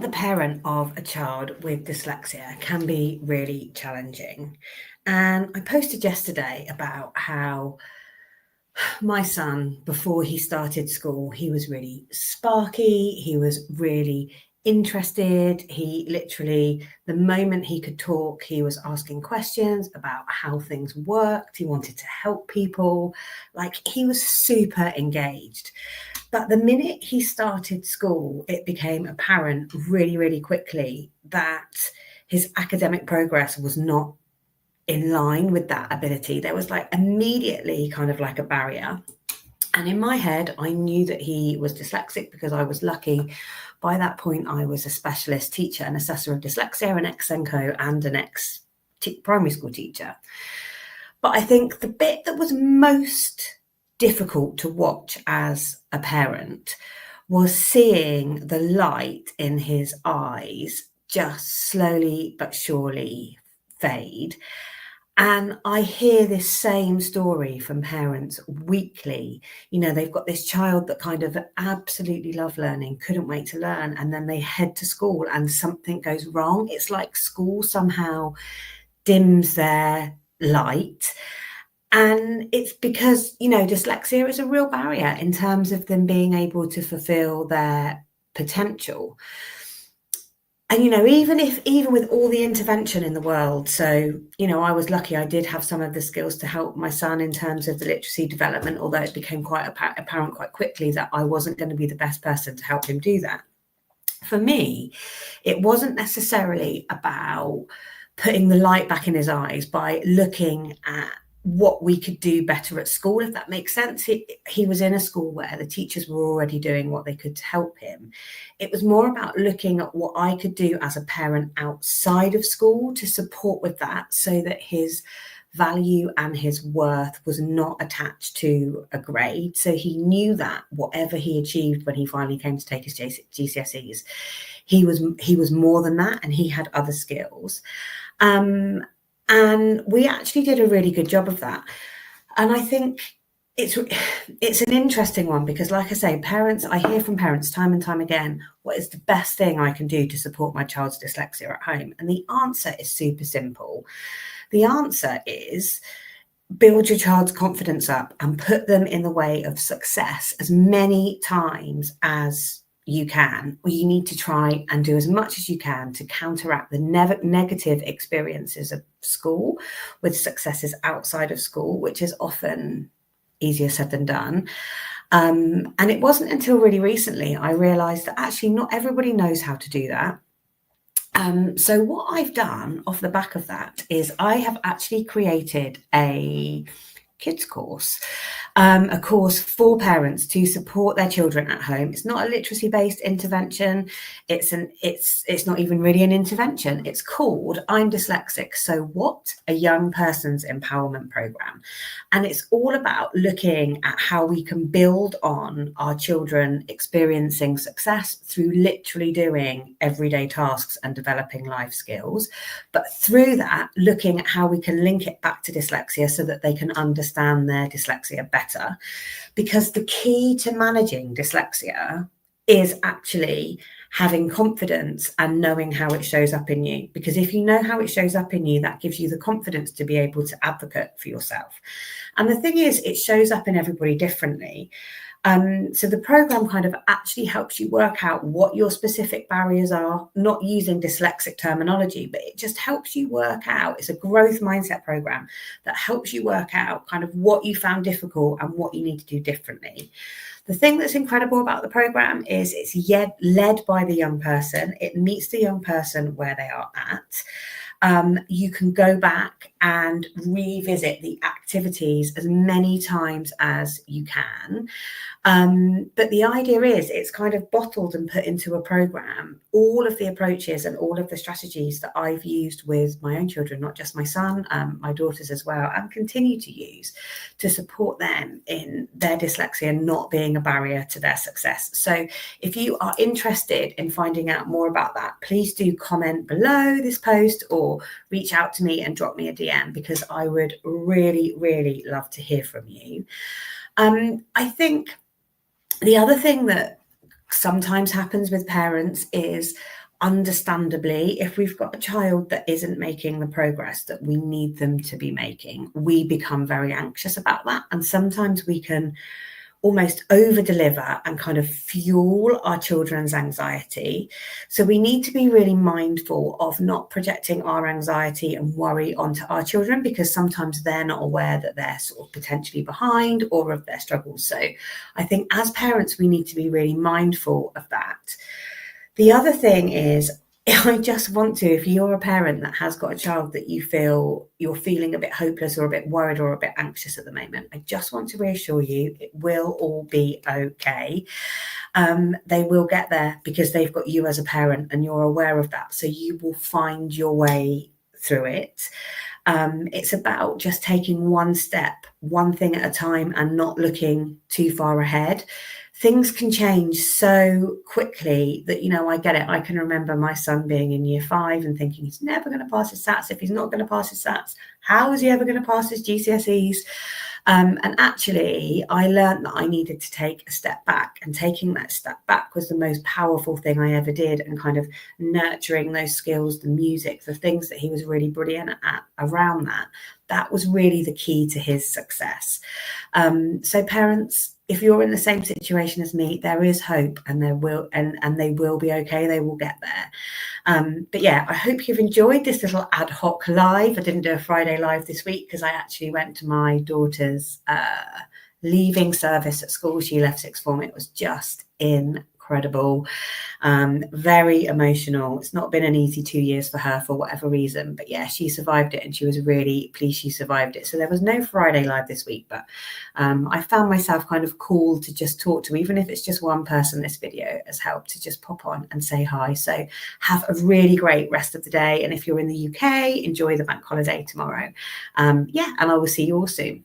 the parent of a child with dyslexia can be really challenging. And I posted yesterday about how my son, before he started school, he was really sparky, he was really interested. He literally, the moment he could talk, he was asking questions about how things worked. He wanted to help people. Like, he was super engaged. But the minute he started school, it became apparent really, really quickly that his academic progress was not in line with that ability. There was like immediately kind of like a barrier. And in my head, I knew that he was dyslexic because I was lucky. By that point, I was a specialist teacher and assessor of dyslexia, an ex-SENCO and an ex-primary school teacher. But I think the bit that was most difficult to watch as a parent was seeing the light in his eyes just slowly but surely fade. And I hear this same story from parents weekly. You know, they've got this child that kind of absolutely loved learning, couldn't wait to learn, and then they head to school and something goes wrong. It's like school somehow dims their light. And it's because, you know, dyslexia is a real barrier in terms of them being able to fulfill their potential. And, you know, even with all the intervention in the world, so, you know, I was lucky I did have some of the skills to help my son in terms of the literacy development, although it became quite apparent quite quickly that I wasn't going to be the best person to help him do that. For me, it wasn't necessarily about putting the light back in his eyes by looking at what we could do better at school, if that makes sense. He was in a school where the teachers were already doing what they could to help him. It was more about looking at what I could do as a parent outside of school to support with that, so that his value and his worth was not attached to a grade. So he knew that whatever he achieved when he finally came to take his GCSEs, he was more than that, and he had other skills. And we actually did a really good job of that. And I think it's an interesting one because, like I say, I hear from parents time and time again, what is the best thing I can do to support my child's dyslexia at home? And the answer is super simple. The answer is build your child's confidence up and put them in the way of success as many times as you can, or you need to try and do as much as you can to counteract the negative experiences of school with successes outside of school, which is often easier said than done. And it wasn't until really recently I realized that actually not everybody knows how to do that. So what I've done off the back of that is I have actually created a kids course, a course for parents to support their children at home. It's not a literacy-based intervention. It's not even really an intervention. It's called I'm Dyslexic, So What? A Young Person's Empowerment Program. And it's all about looking at how we can build on our children experiencing success through literally doing everyday tasks and developing life skills. But through that, looking at how we can link it back to dyslexia so that they can understand their dyslexia better. Because the key to managing dyslexia is actually having confidence and knowing how it shows up in you. Because if you know how it shows up in you, that gives you the confidence to be able to advocate for yourself. And the thing is, it shows up in everybody differently. So the program kind of actually helps you work out what your specific barriers are, not using dyslexic terminology, but it just helps you work out. It's a growth mindset program that helps you work out kind of what you found difficult and what you need to do differently. The thing that's incredible about the program is it's led by the young person. It meets the young person where they are at. You can go back and revisit the activities as many times as you can. But the idea is it's kind of bottled and put into a program, all of the approaches and all of the strategies that I've used with my own children, not just my son, my daughters as well, and continue to use to support them in their dyslexia not being a barrier to their success. So if you are interested in finding out more about that, please do comment below this post or reach out to me and drop me a DM, because I would really, really love to hear from you. I think the other thing that sometimes happens with parents is understandably, if we've got a child that isn't making the progress that we need them to be making, we become very anxious about that. And sometimes we can almost over deliver and kind of fuel our children's anxiety. So we need to be really mindful of not projecting our anxiety and worry onto our children, because sometimes they're not aware that they're sort of potentially behind or of their struggles. So I think as parents, we need to be really mindful of that. The other thing is, I just want to, if you're a parent that has got a child that you feel you're feeling a bit hopeless or a bit worried or a bit anxious at the moment, I just want to reassure you it will all be okay. They will get there because they've got you as a parent and you're aware of that. So you will find your way through it. It's about just taking one step, one thing at a time, and not looking too far ahead. Things can change so quickly that, I get it. I can remember my son being in year 5 and thinking he's never going to pass his SATs. If he's not going to pass his SATs, how is he ever going to pass his GCSEs? And actually, I learned that I needed to take a step back, and taking that step back was the most powerful thing I ever did, and kind of nurturing those skills, the music, the things that he was really brilliant at around that was really the key to his success. So parents, if you're in the same situation as me, there is hope, and there will, and they will be okay. They will get there. But yeah, I hope you've enjoyed this little ad hoc live. I didn't do a Friday live this week because I actually went to my daughter's leaving service at school. She left sixth form. It was just incredible. Very emotional. It's not been an easy 2 years for her for whatever reason, but yeah, she survived it, and she was really pleased she survived it. So there was no Friday live this week, but I found myself kind of called to just talk to, even if it's just one person. This video has helped to just pop on and say hi. So have a really great rest of the day, and if you're in the UK, enjoy the bank holiday tomorrow. And I will see you all soon.